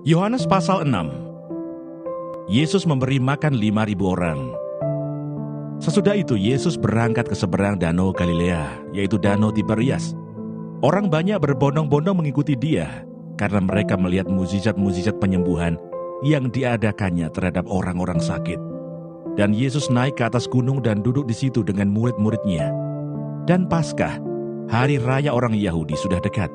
Yohanes pasal 6. Yesus memberi makan 5.000 orang. Sesudah itu Yesus berangkat ke seberang danau Galilea, yaitu danau Tiberias. Orang banyak berbondong-bondong mengikuti dia, karena mereka melihat mukjizat-mukjizat penyembuhan yang diadakannya terhadap orang-orang sakit. Dan Yesus naik ke atas gunung dan duduk di situ dengan murid-muridnya. Dan Paskah, hari raya orang Yahudi, sudah dekat.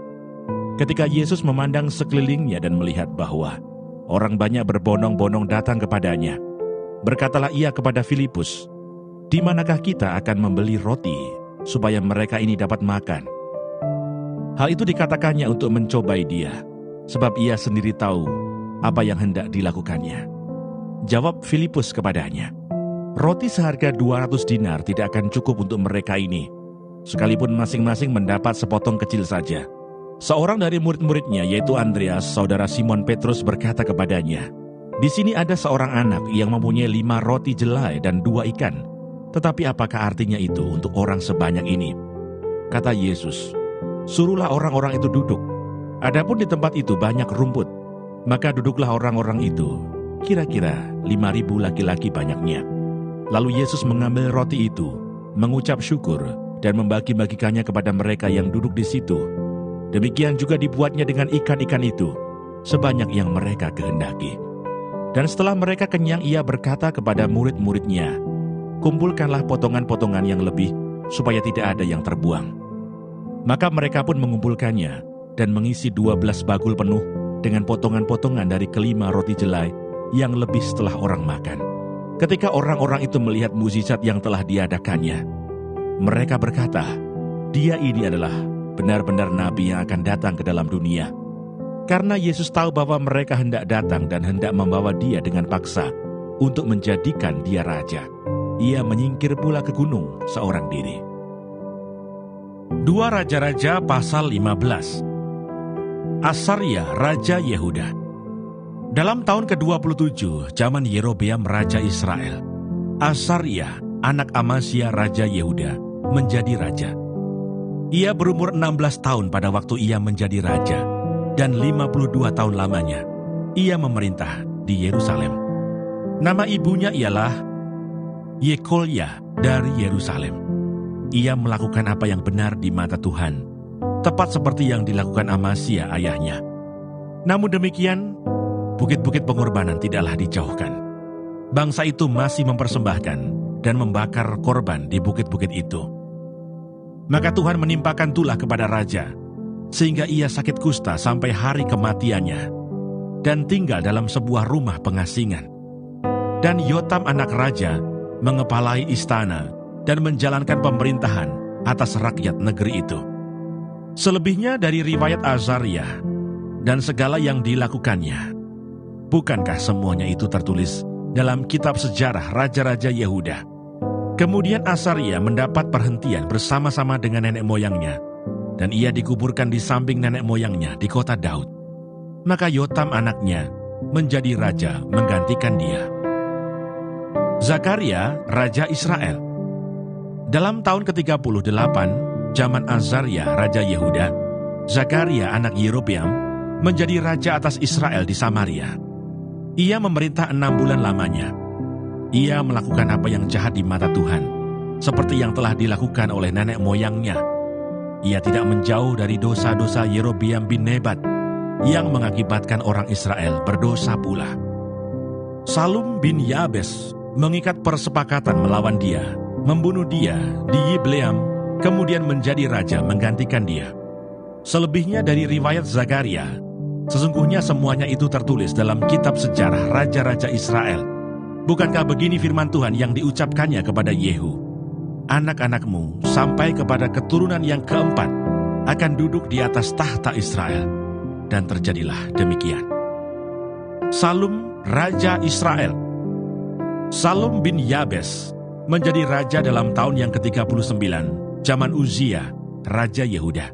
Ketika Yesus memandang sekelilingnya dan melihat bahwa orang banyak berbondong-bondong datang kepadanya, berkatalah ia kepada Filipus, "Di manakah kita akan membeli roti supaya mereka ini dapat makan?" Hal itu dikatakannya untuk mencobai dia, sebab ia sendiri tahu apa yang hendak dilakukannya. Jawab Filipus kepadanya, "Roti seharga 200 dinar tidak akan cukup untuk mereka ini, sekalipun masing-masing mendapat sepotong kecil saja." Seorang dari murid-muridnya, yaitu Andreas, saudara Simon Petrus, berkata kepadanya, "Di sini ada seorang anak yang mempunyai 5 roti jelai dan 2 ikan. Tetapi apakah artinya itu untuk orang sebanyak ini?" Kata Yesus, "Suruhlah orang-orang itu duduk." Adapun di tempat itu banyak rumput, maka duduklah orang-orang itu, kira-kira 5.000 laki-laki banyaknya. Lalu Yesus mengambil roti itu, mengucap syukur, dan membagi-bagikannya kepada mereka yang duduk di situ. Demikian juga dibuatnya dengan ikan-ikan itu, sebanyak yang mereka kehendaki. Dan setelah mereka kenyang, ia berkata kepada murid-muridnya, "Kumpulkanlah potongan-potongan yang lebih, supaya tidak ada yang terbuang." Maka mereka pun mengumpulkannya, dan mengisi 12 bagul penuh dengan potongan-potongan dari kelima roti jelai yang lebih setelah orang makan. Ketika orang-orang itu melihat mukjizat yang telah diadakannya, mereka berkata, "Dia ini adalah benar-benar nabi yang akan datang ke dalam dunia." Karena Yesus tahu bahwa mereka hendak datang dan hendak membawa dia dengan paksa untuk menjadikan dia raja, ia menyingkir pula ke gunung seorang diri. 2 Raja-Raja pasal 15. Asaria, Raja Yehuda. Dalam tahun ke-27 zaman Yerobeam Raja Israel, Asaria, anak Amasya Raja Yehuda, menjadi raja. Ia berumur 16 tahun pada waktu ia menjadi raja, dan 52 tahun lamanya ia memerintah di Yerusalem. Nama ibunya ialah Yekolya dari Yerusalem. Ia melakukan apa yang benar di mata Tuhan, tepat seperti yang dilakukan Amasya ayahnya. Namun demikian, bukit-bukit pengorbanan tidaklah dijauhkan. Bangsa itu masih mempersembahkan dan membakar korban di bukit-bukit itu. Maka Tuhan menimpakan tulah kepada raja, sehingga ia sakit kusta sampai hari kematiannya, dan tinggal dalam sebuah rumah pengasingan. Dan Yotam anak raja mengepalai istana dan menjalankan pemerintahan atas rakyat negeri itu. Selebihnya dari riwayat Azaria dan segala yang dilakukannya, bukankah semuanya itu tertulis dalam kitab sejarah Raja-Raja Yehuda? Kemudian Asaria mendapat perhentian bersama-sama dengan nenek moyangnya, dan ia dikuburkan di samping nenek moyangnya di kota Daud. Maka Yotam anaknya menjadi raja menggantikan dia. Zakaria, Raja Israel. Dalam tahun ke-38 zaman Azaria Raja Yehuda, Zakaria anak Yerobeam menjadi raja atas Israel di Samaria. Ia memerintah 6 bulan lamanya. Ia melakukan apa yang jahat di mata Tuhan, seperti yang telah dilakukan oleh nenek moyangnya. Ia tidak menjauh dari dosa-dosa Yerobeam bin Nebat, yang mengakibatkan orang Israel berdosa pula. Salum bin Yabes mengikat persepakatan melawan dia, membunuh dia di Yibleam, kemudian menjadi raja menggantikan dia. Selebihnya dari riwayat Zakaria, sesungguhnya semuanya itu tertulis dalam kitab sejarah Raja-Raja Israel. Bukankah begini firman Tuhan yang diucapkannya kepada Yehu, "Anak-anakmu sampai kepada keturunan yang keempat akan duduk di atas tahta Israel." Dan terjadilah demikian. Salum, Raja Israel. Salum bin Yabes menjadi raja dalam tahun yang ke-39 zaman Uzia, Raja Yehuda.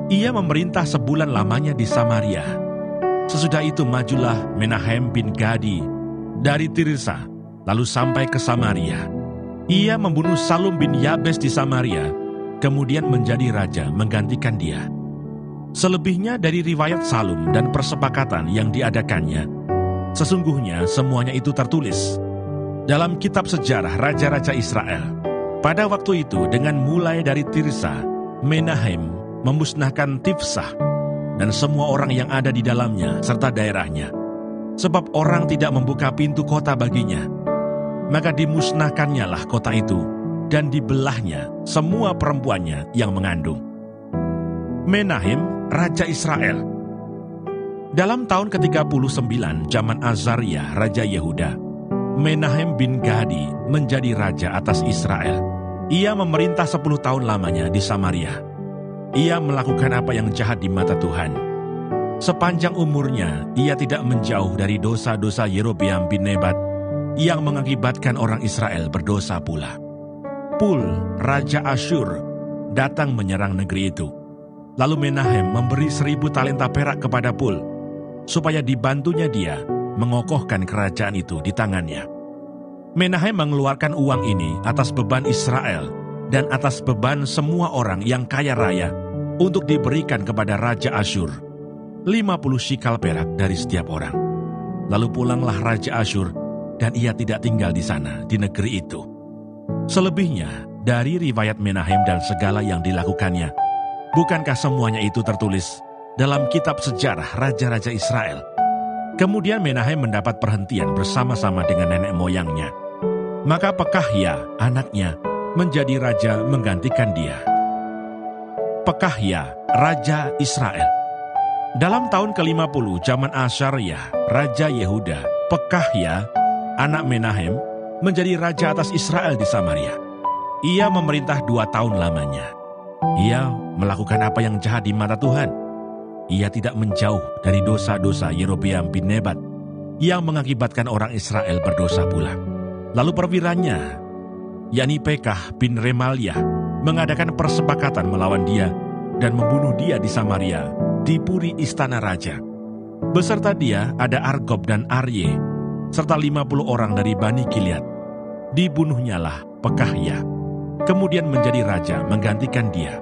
Ia memerintah sebulan lamanya di Samaria. Sesudah itu majulah Menahem bin Gadi dari Tirsa, lalu sampai ke Samaria. Ia membunuh Salum bin Yabes di Samaria, kemudian menjadi raja menggantikan dia. Selebihnya dari riwayat Salum dan persepakatan yang diadakannya, sesungguhnya semuanya itu tertulis dalam kitab sejarah Raja-Raja Israel. Pada waktu itu dengan mulai dari Tirsa, Menahem memusnahkan Tifsah dan semua orang yang ada di dalamnya serta daerahnya. Sebab orang tidak membuka pintu kota baginya. Maka dimusnahkannya lah kota itu dan dibelahnya semua perempuannya yang mengandung. Menahem, Raja Israel. Dalam tahun ke-39 zaman Azaria, Raja Yehuda, Menahem bin Gadi menjadi raja atas Israel. Ia memerintah 10 tahun lamanya di Samaria. Ia melakukan apa yang jahat di mata Tuhan. Sepanjang umurnya, ia tidak menjauh dari dosa-dosa Yerobeam bin Nebat yang mengakibatkan orang Israel berdosa pula. Pul, Raja Asyur, datang menyerang negeri itu. Lalu Menahem memberi 1000 talenta perak kepada Pul, supaya dibantunya dia mengokohkan kerajaan itu di tangannya. Menahem mengeluarkan uang ini atas beban Israel dan atas beban semua orang yang kaya raya untuk diberikan kepada Raja Asyur, 50 shikal perak dari setiap orang. Lalu pulanglah Raja Asyur dan ia tidak tinggal di sana, di negeri itu. Selebihnya dari riwayat Menahem dan segala yang dilakukannya, bukankah semuanya itu tertulis dalam kitab sejarah Raja-Raja Israel? Kemudian Menahem mendapat perhentian bersama-sama dengan nenek moyangnya. Maka Pekahya, anaknya, menjadi raja menggantikan dia. Pekahya, Raja Israel. Dalam tahun ke-50 zaman Azaria, Raja Yehuda, Pekahya, anak Menahem, menjadi raja atas Israel di Samaria. Ia memerintah 2 tahun lamanya. Ia melakukan apa yang jahat di mata Tuhan. Ia tidak menjauh dari dosa-dosa Yerobeam bin Nebat yang mengakibatkan orang Israel berdosa pula. Lalu perwiranya, yakni Pekah bin Remalia, mengadakan persepakatan melawan dia dan membunuh dia di Samaria, di puri istana raja. Beserta dia ada Argob dan Arye, serta 50 orang dari Bani Gilead. Dibunuhnyalah Pekahya, kemudian menjadi raja menggantikan dia.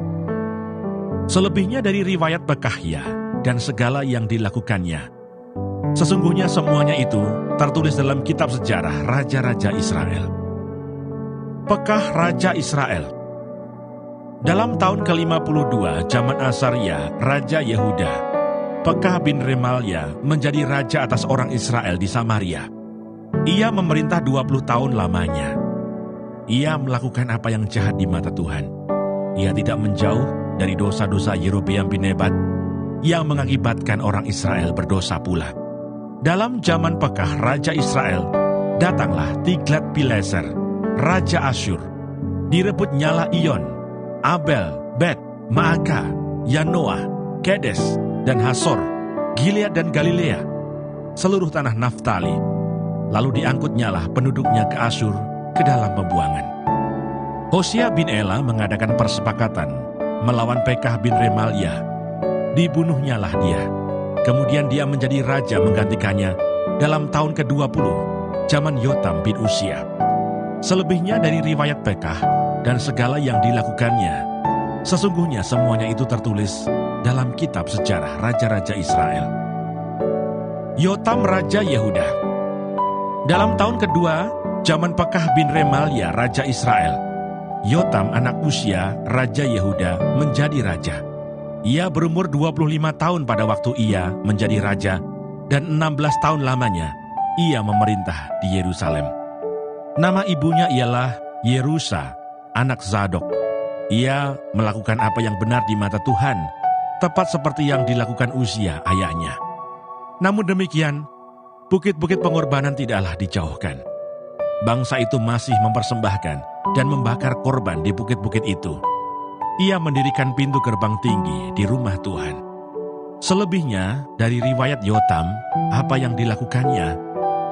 Selebihnya dari riwayat Pekahya dan segala yang dilakukannya, sesungguhnya semuanya itu tertulis dalam kitab sejarah Raja-Raja Israel. Pekah Raja Israel. Dalam tahun ke-52 zaman Azaria, Raja Yehuda, Pekah bin Remalia menjadi raja atas orang Israel di Samaria. Ia memerintah 20 tahun lamanya. Ia melakukan apa yang jahat di mata Tuhan. Ia tidak menjauh dari dosa-dosa Yerobeam bin Nebat yang mengakibatkan orang Israel berdosa pula. Dalam zaman Pekah Raja Israel, datanglah Tiglat-Pileser, Raja Asyur. Direbut nyala Iyon, Abel, Bet, Maaka, Yanoah, Kedes, dan Hasor, Gilead dan Galilea, seluruh tanah Naftali. Lalu diangkutnyalah penduduknya ke Asyur, ke dalam pembuangan. Hosea bin Ela mengadakan persepakatan melawan Pekah bin Remalia. Dibunuhnyalah dia. Kemudian dia menjadi raja menggantikannya dalam tahun ke-20, zaman Yotam bin Usia. Selebihnya dari riwayat Pekah dan segala yang dilakukannya, sesungguhnya semuanya itu tertulis dalam kitab sejarah Raja-Raja Israel. Yotam Raja Yehuda. Dalam tahun kedua, zaman Pekah bin Remalia Raja Israel, Yotam anak Usia Raja Yehuda menjadi raja. Ia berumur 25 tahun pada waktu ia menjadi raja, dan 16 tahun lamanya ia memerintah di Yerusalem. Nama ibunya ialah Yerusa, anak Zadok. Ia melakukan apa yang benar di mata Tuhan, tepat seperti yang dilakukan Uzia ayahnya. Namun demikian, bukit-bukit pengorbanan tidaklah dijauhkan. Bangsa itu masih mempersembahkan dan membakar korban di bukit-bukit itu. Ia mendirikan pintu gerbang tinggi di rumah Tuhan. Selebihnya dari riwayat Yotam, apa yang dilakukannya,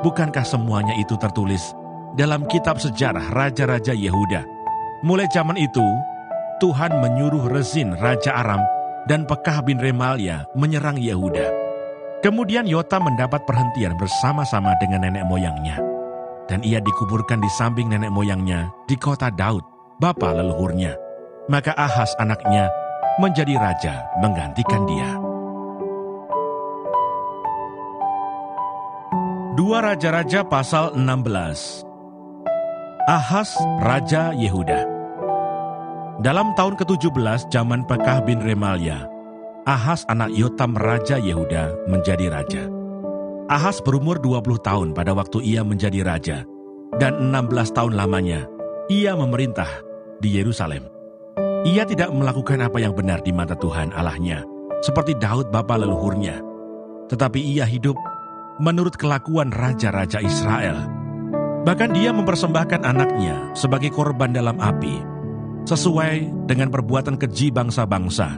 bukankah semuanya itu tertulis dalam kitab sejarah Raja-Raja Yehuda? Mulai zaman itu, Tuhan menyuruh Rezin Raja Aram dan Pekah bin Remalia menyerang Yehuda. Kemudian Yotam mendapat perhentian bersama-sama dengan nenek moyangnya. Dan ia dikuburkan di samping nenek moyangnya di kota Daud, bapa leluhurnya. Maka Ahaz anaknya menjadi raja menggantikan dia. 2 Raja-Raja pasal 16. Ahas, Raja Yehuda. Dalam tahun ke-17 zaman Pekah bin Remalia, Ahas anak Yotam Raja Yehuda menjadi raja. Ahas berumur 20 tahun pada waktu ia menjadi raja, dan 16 tahun lamanya ia memerintah di Yerusalem. Ia tidak melakukan apa yang benar di mata Tuhan Allahnya, seperti Daud bapa leluhurnya, tetapi ia hidup menurut kelakuan raja-raja Israel. Bahkan dia mempersembahkan anaknya sebagai korban dalam api, sesuai dengan perbuatan keji bangsa-bangsa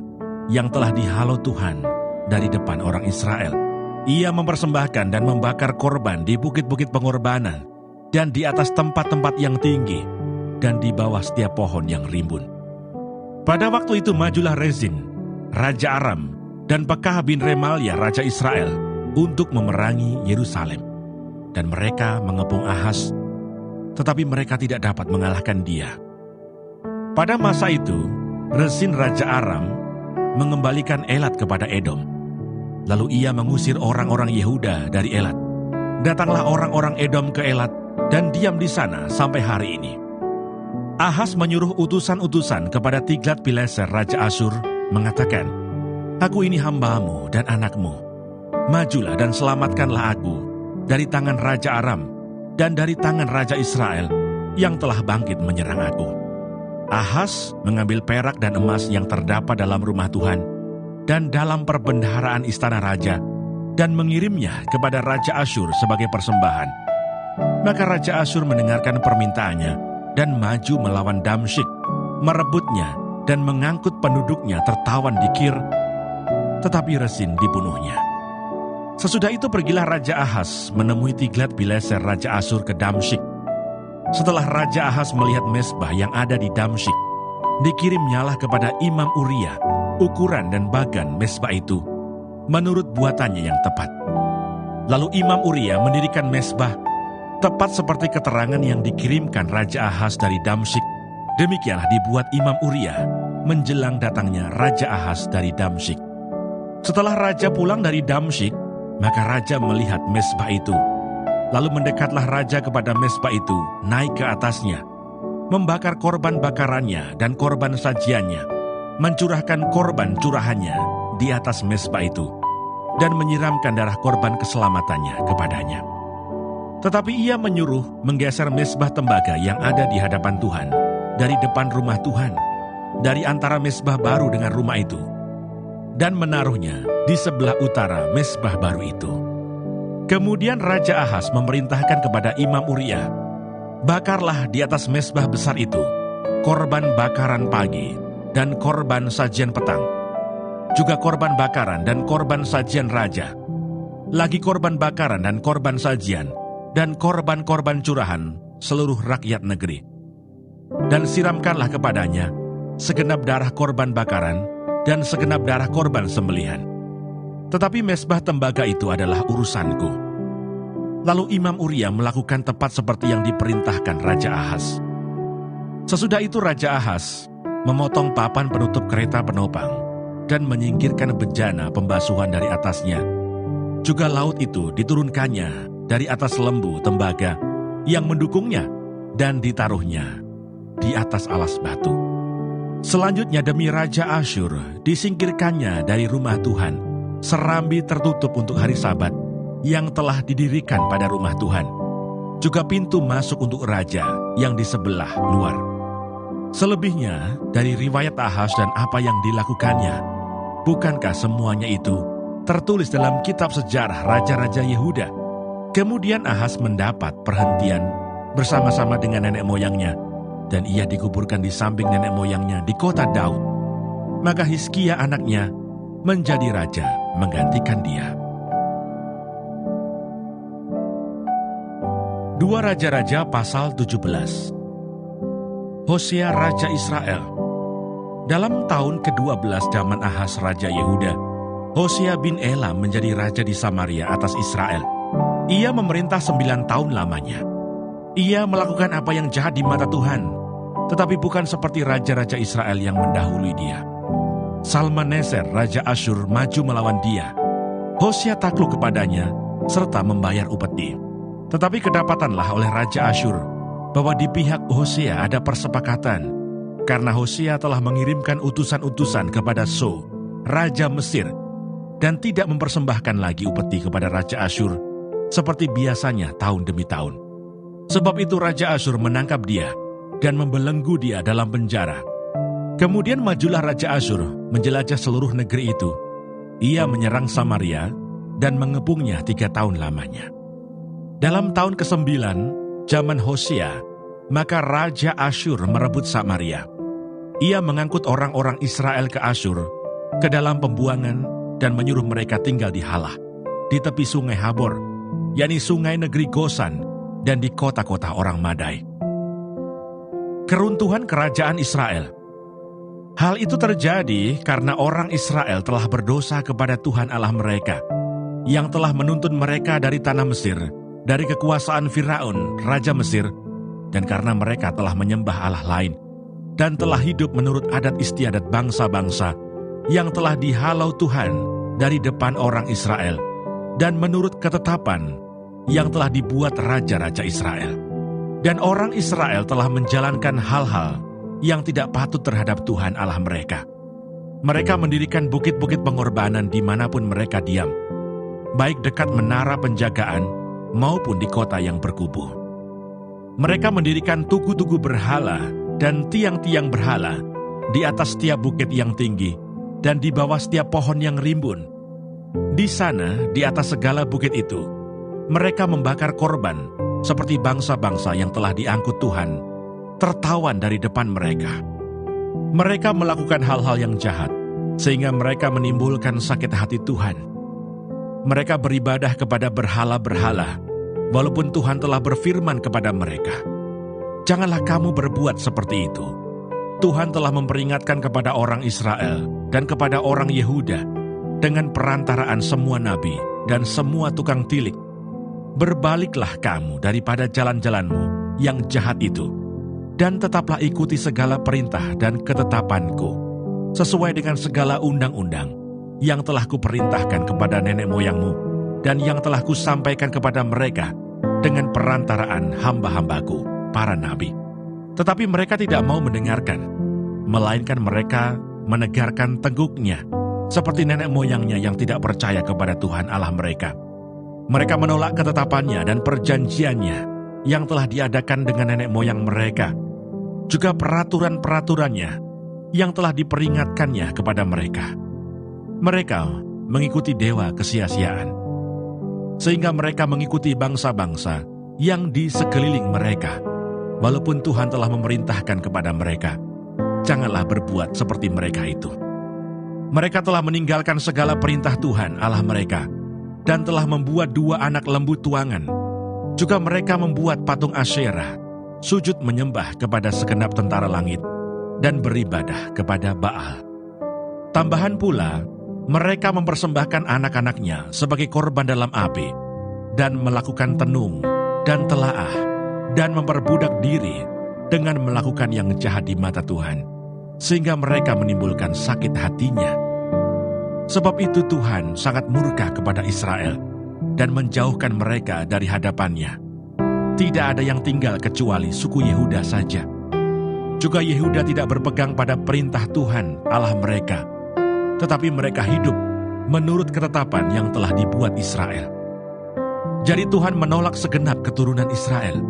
yang telah dihalau Tuhan dari depan orang Israel. Ia mempersembahkan dan membakar korban di bukit-bukit pengorbanan dan di atas tempat-tempat yang tinggi dan di bawah setiap pohon yang rimbun. Pada waktu itu majulah Rezin, Raja Aram, dan Pekah bin Remalia, Raja Israel, untuk memerangi Yerusalem. Dan mereka mengepung Ahas, tetapi mereka tidak dapat mengalahkan dia. Pada masa itu, Rezin Raja Aram mengembalikan Elat kepada Edom. Lalu ia mengusir orang-orang Yehuda dari Elat. Datanglah orang-orang Edom ke Elat dan diam di sana sampai hari ini. Ahas menyuruh utusan-utusan kepada Tiglat-Pileser Raja Asyur, mengatakan, "Aku ini hambamu dan anakmu. Majulah dan selamatkanlah aku dari tangan Raja Aram dan dari tangan Raja Israel yang telah bangkit menyerang aku." Ahas mengambil perak dan emas yang terdapat dalam rumah Tuhan dan dalam perbendaharaan istana raja dan mengirimnya kepada Raja Asyur sebagai persembahan. Maka Raja Asyur mendengarkan permintaannya dan maju melawan Damsyik, merebutnya dan mengangkut penduduknya tertawan di Kir, tetapi Rezin dibunuhnya. Sesudah itu pergilah Raja Ahas menemui Tiglat-Pileser Raja Asyur ke Damsyik. Setelah Raja Ahas melihat mezbah yang ada di Damsyik, dikirimnyalah kepada Imam Uria ukuran dan bagan mezbah itu menurut buatannya yang tepat. Lalu Imam Uria mendirikan mezbah tepat seperti keterangan yang dikirimkan Raja Ahas dari Damsyik. Demikianlah dibuat Imam Uria menjelang datangnya Raja Ahas dari Damsyik. Setelah Raja pulang dari Damsyik, maka Raja melihat mezbah itu. Lalu mendekatlah Raja kepada mezbah itu, naik ke atasnya, membakar korban bakarannya dan korban sajiannya, mencurahkan korban curahannya di atas mezbah itu, dan menyiramkan darah korban keselamatannya kepadanya. Tetapi ia menyuruh menggeser mezbah tembaga yang ada di hadapan Tuhan, dari depan rumah Tuhan, dari antara mezbah baru dengan rumah itu, dan menaruhnya di sebelah utara mezbah baru itu. Kemudian Raja Ahas memerintahkan kepada Imam Uria, "Bakarlah di atas mezbah besar itu korban bakaran pagi dan korban sajian petang, juga korban bakaran dan korban sajian raja, lagi korban bakaran dan korban sajian, dan korban-korban curahan seluruh rakyat negeri. Dan siramkanlah kepadanya segenap darah korban bakaran dan segenap darah korban sembelihan. Tetapi mezbah tembaga itu adalah urusanku." Lalu Imam Uria melakukan tepat seperti yang diperintahkan Raja Ahas. Sesudah itu Raja Ahas memotong papan penutup kereta penopang dan menyingkirkan bejana pembasuhan dari atasnya. Juga laut itu diturunkannya dari atas lembu tembaga yang mendukungnya dan ditaruhnya di atas alas batu. Selanjutnya demi Raja Asyur disingkirkannya dari rumah Tuhan serambi tertutup untuk hari Sabat yang telah didirikan pada rumah Tuhan, juga pintu masuk untuk raja yang di sebelah luar. Selebihnya dari riwayat Ahas dan apa yang dilakukannya, bukankah semuanya itu tertulis dalam kitab sejarah Raja-Raja Yehuda? Kemudian Ahas mendapat perhentian bersama-sama dengan nenek moyangnya, dan ia dikuburkan di samping nenek moyangnya di kota Daud. Maka Hizkia anaknya menjadi raja menggantikan dia. 2 Raja-Raja pasal 17. Hosea Raja Israel. Dalam tahun ke-12 zaman Ahas Raja Yehuda, Hosea bin Ela menjadi raja di Samaria atas Israel. Ia memerintah 9 tahun lamanya. Ia melakukan apa yang jahat di mata Tuhan, tetapi bukan seperti raja-raja Israel yang mendahului dia. Salmaneser, Raja Asyur, maju melawan dia. Hosea takluk kepadanya, serta membayar upeti. Tetapi kedapatanlah oleh Raja Asyur bahwa di pihak Hosea ada persepakatan, karena Hosea telah mengirimkan utusan-utusan kepada So, Raja Mesir, dan tidak mempersembahkan lagi upeti kepada Raja Asyur seperti biasanya tahun demi tahun. Sebab itu Raja Asyur menangkap dia dan membelenggu dia dalam penjara. Kemudian majulah Raja Asyur menjelajah seluruh negeri itu. Ia menyerang Samaria dan mengepungnya 3 tahun lamanya. Dalam tahun ke-9, zaman Hosea, maka Raja Asyur merebut Samaria. Ia mengangkut orang-orang Israel ke Asyur, ke dalam pembuangan, dan menyuruh mereka tinggal di Halah, di tepi sungai Habor, yakni sungai negeri Gosan, dan di kota-kota orang Madai. Keruntuhan kerajaan Israel. Hal itu terjadi karena orang Israel telah berdosa kepada Tuhan Allah mereka, yang telah menuntun mereka dari tanah Mesir, dari kekuasaan Firaun, Raja Mesir, dan karena mereka telah menyembah Allah lain, dan telah hidup menurut adat istiadat bangsa-bangsa, yang telah dihalau Tuhan dari depan orang Israel, dan menurut ketetapan yang telah dibuat raja-raja Israel. Dan orang Israel telah menjalankan hal-hal yang tidak patut terhadap Tuhan Allah mereka. Mereka mendirikan bukit-bukit pengorbanan dimanapun mereka diam, baik dekat menara penjagaan maupun di kota yang berkubu. Mereka mendirikan tugu-tugu berhala dan tiang-tiang berhala di atas setiap bukit yang tinggi dan di bawah setiap pohon yang rimbun. Di sana, di atas segala bukit itu, mereka membakar korban seperti bangsa-bangsa yang telah diangkut Tuhan, tertawan dari depan mereka. Mereka melakukan hal-hal yang jahat, sehingga mereka menimbulkan sakit hati Tuhan. Mereka beribadah kepada berhala-berhala, walaupun Tuhan telah berfirman kepada mereka, "Janganlah kamu berbuat seperti itu." Tuhan telah memperingatkan kepada orang Israel dan kepada orang Yehuda dengan perantaraan semua nabi dan semua tukang tilik, "Berbaliklah kamu daripada jalan-jalanmu yang jahat itu, dan tetaplah ikuti segala perintah dan ketetapanku, sesuai dengan segala undang-undang yang telah kuperintahkan kepada nenek moyangmu, dan yang telah kusampaikan kepada mereka dengan perantaraan hamba-hambaku, para nabi." Tetapi mereka tidak mau mendengarkan, melainkan mereka menegarkan teguknya, seperti nenek moyangnya yang tidak percaya kepada Tuhan Allah mereka. Mereka menolak ketetapannya dan perjanjiannya yang telah diadakan dengan nenek moyang mereka, juga peraturan-peraturannya yang telah diperingatkannya kepada mereka. Mereka mengikuti dewa kesia-siaan, sehingga mereka mengikuti bangsa-bangsa yang di sekeliling mereka, walaupun Tuhan telah memerintahkan kepada mereka, "Janganlah berbuat seperti mereka itu." Mereka telah meninggalkan segala perintah Tuhan Allah mereka, dan telah membuat 2 anak lembu tuangan. Juga mereka membuat patung Asyerah, sujud menyembah kepada segenap tentara langit, dan beribadah kepada Baal. Tambahan pula, mereka mempersembahkan anak-anaknya sebagai korban dalam api, dan melakukan tenung dan telaah, dan memperbudak diri dengan melakukan yang jahat di mata Tuhan, sehingga mereka menimbulkan sakit hatinya. Sebab itu Tuhan sangat murka kepada Israel dan menjauhkan mereka dari hadapannya. Tidak ada yang tinggal kecuali suku Yehuda saja. Juga Yehuda tidak berpegang pada perintah Tuhan Allah mereka, tetapi mereka hidup menurut ketetapan yang telah dibuat Israel. Jadi Tuhan menolak segenap keturunan Israel.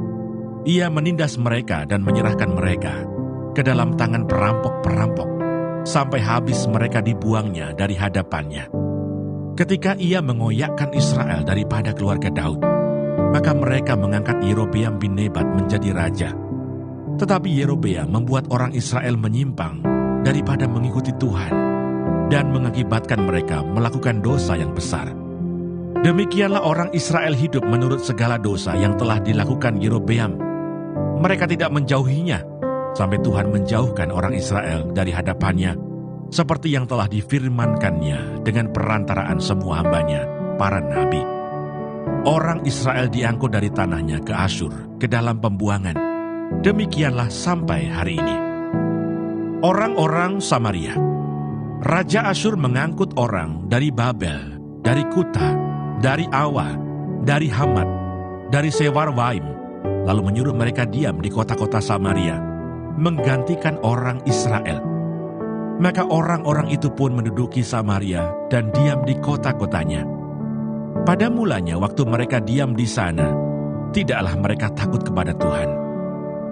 Ia menindas mereka dan menyerahkan mereka ke dalam tangan perampok-perampok, sampai habis mereka dibuangnya dari hadapannya. Ketika ia mengoyakkan Israel daripada keluarga Daud, maka mereka mengangkat Yerobeam bin Nebat menjadi raja. Tetapi Yerobeam membuat orang Israel menyimpang daripada mengikuti Tuhan, dan mengakibatkan mereka melakukan dosa yang besar. Demikianlah orang Israel hidup menurut segala dosa yang telah dilakukan Yerobeam. Mereka tidak menjauhinya, sampai Tuhan menjauhkan orang Israel dari hadapannya, seperti yang telah difirmankannya dengan perantaraan semua hambanya, para nabi. Orang Israel diangkut dari tanahnya ke Asyur, ke dalam pembuangan. Demikianlah sampai hari ini. Orang-orang Samaria. Raja Asyur mengangkut orang dari Babel, dari Kuta, dari Awa, dari Hamat, dari Sewarwaim, lalu menyuruh mereka diam di kota-kota Samaria, menggantikan orang Israel. Maka orang-orang itu pun menduduki Samaria dan diam di kota-kotanya. Pada mulanya waktu mereka diam di sana, tidaklah mereka takut kepada Tuhan.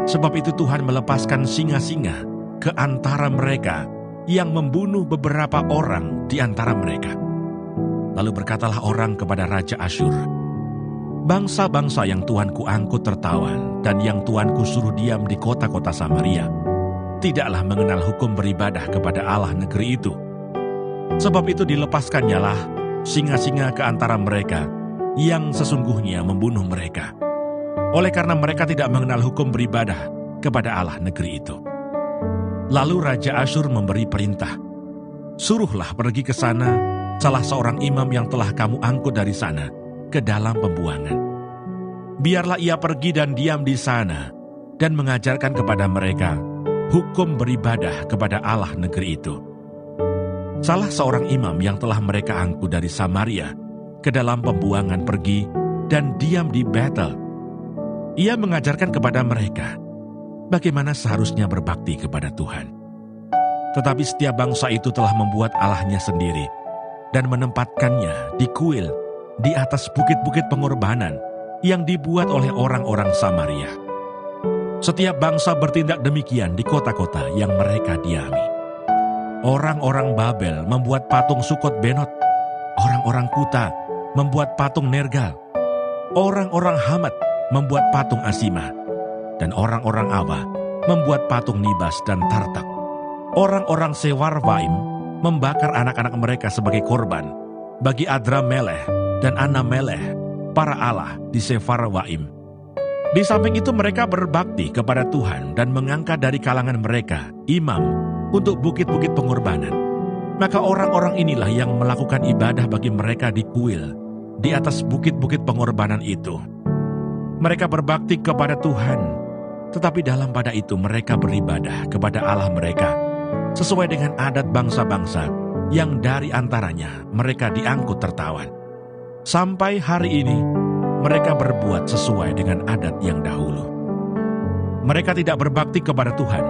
Sebab itu Tuhan melepaskan singa-singa ke antara mereka yang membunuh beberapa orang di antara mereka. Lalu berkatalah orang kepada Raja Asyur, "Bangsa-bangsa yang Tuanku angkut tertawan dan yang Tuanku suruh diam di kota-kota Samaria, tidaklah mengenal hukum beribadah kepada Allah negeri itu. Sebab itu dilepaskannyalah singa-singa ke antara mereka yang sesungguhnya membunuh mereka. Oleh karena mereka tidak mengenal hukum beribadah kepada Allah negeri itu." Lalu Raja Asyur memberi perintah, "Suruhlah pergi ke sana salah seorang imam yang telah kamu angkut dari sana ke dalam pembuangan. Biarlah ia pergi dan diam di sana dan mengajarkan kepada mereka hukum beribadah kepada Allah negeri itu." Salah seorang imam yang telah mereka angkut dari Samaria ke dalam pembuangan pergi dan diam di Betel. Ia mengajarkan kepada mereka bagaimana seharusnya berbakti kepada Tuhan. Tetapi setiap bangsa itu telah membuat allahnya sendiri dan menempatkannya di kuil di atas bukit-bukit pengorbanan yang dibuat oleh orang-orang Samaria. Setiap bangsa bertindak demikian di kota-kota yang mereka diami. Orang-orang Babel membuat patung Sukot Benot, orang-orang Kuta membuat patung Nergal, orang-orang Hamat membuat patung Asima, dan orang-orang Awa membuat patung Nibas dan Tartak. Orang-orang Sewarwaim membakar anak-anak mereka sebagai korban bagi Adramelech dan Anamelech, para allah di Sewarwaim. Di samping itu mereka berbakti kepada Tuhan dan mengangkat dari kalangan mereka imam untuk bukit-bukit pengorbanan. Maka orang-orang inilah yang melakukan ibadah bagi mereka di kuil di atas bukit-bukit pengorbanan itu. Mereka berbakti kepada Tuhan, tetapi dalam pada itu mereka beribadah kepada Allah mereka, sesuai dengan adat bangsa-bangsa yang dari antaranya mereka diangkut tertawan. Sampai hari ini, mereka berbuat sesuai dengan adat yang dahulu. Mereka tidak berbakti kepada Tuhan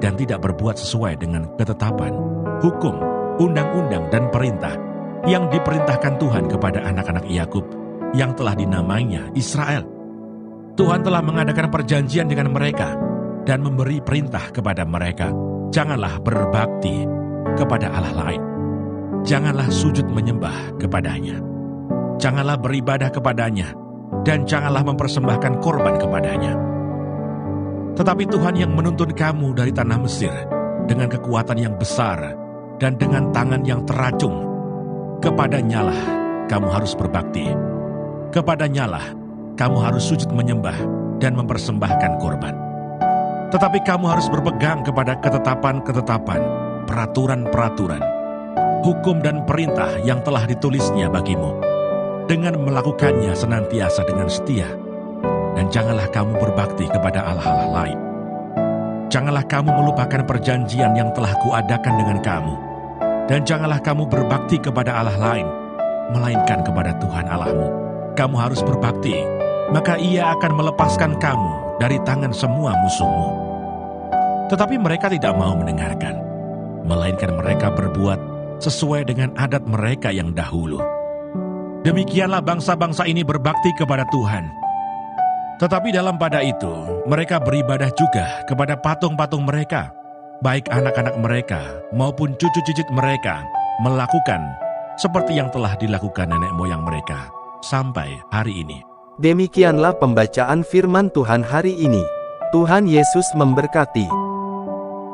dan tidak berbuat sesuai dengan ketetapan, hukum, undang-undang, dan perintah yang diperintahkan Tuhan kepada anak-anak Yakub yang telah dinamainya Israel. Tuhan telah mengadakan perjanjian dengan mereka dan memberi perintah kepada mereka, "Janganlah berbakti kepada Allah lain. Janganlah sujud menyembah kepadanya. Janganlah beribadah kepadanya, dan janganlah mempersembahkan korban kepadanya." Tetapi Tuhan yang menuntun kamu dari tanah Mesir dengan kekuatan yang besar dan dengan tangan yang teracung, kepadanyalah kamu harus berbakti. Kepadanyalah kamu harus sujud menyembah dan mempersembahkan korban. Tetapi kamu harus berpegang kepada ketetapan-ketetapan, peraturan-peraturan, hukum dan perintah yang telah ditulisnya bagimu, dengan melakukannya senantiasa dengan setia. Dan janganlah kamu berbakti kepada allah-allah lain. Janganlah kamu melupakan perjanjian yang telah kuadakan dengan kamu. Dan janganlah kamu berbakti kepada allah lain, melainkan kepada Tuhan Allahmu. Kamu harus berbakti, maka Ia akan melepaskan kamu dari tangan semua musuhmu. Tetapi mereka tidak mau mendengarkan, melainkan mereka berbuat sesuai dengan adat mereka yang dahulu. Demikianlah bangsa-bangsa ini berbakti kepada Tuhan. Tetapi dalam pada itu, mereka beribadah juga kepada patung-patung mereka, baik anak-anak mereka maupun cucu-cicit mereka melakukan seperti yang telah dilakukan nenek moyang mereka sampai hari ini. Demikianlah pembacaan firman Tuhan hari ini. Tuhan Yesus memberkati.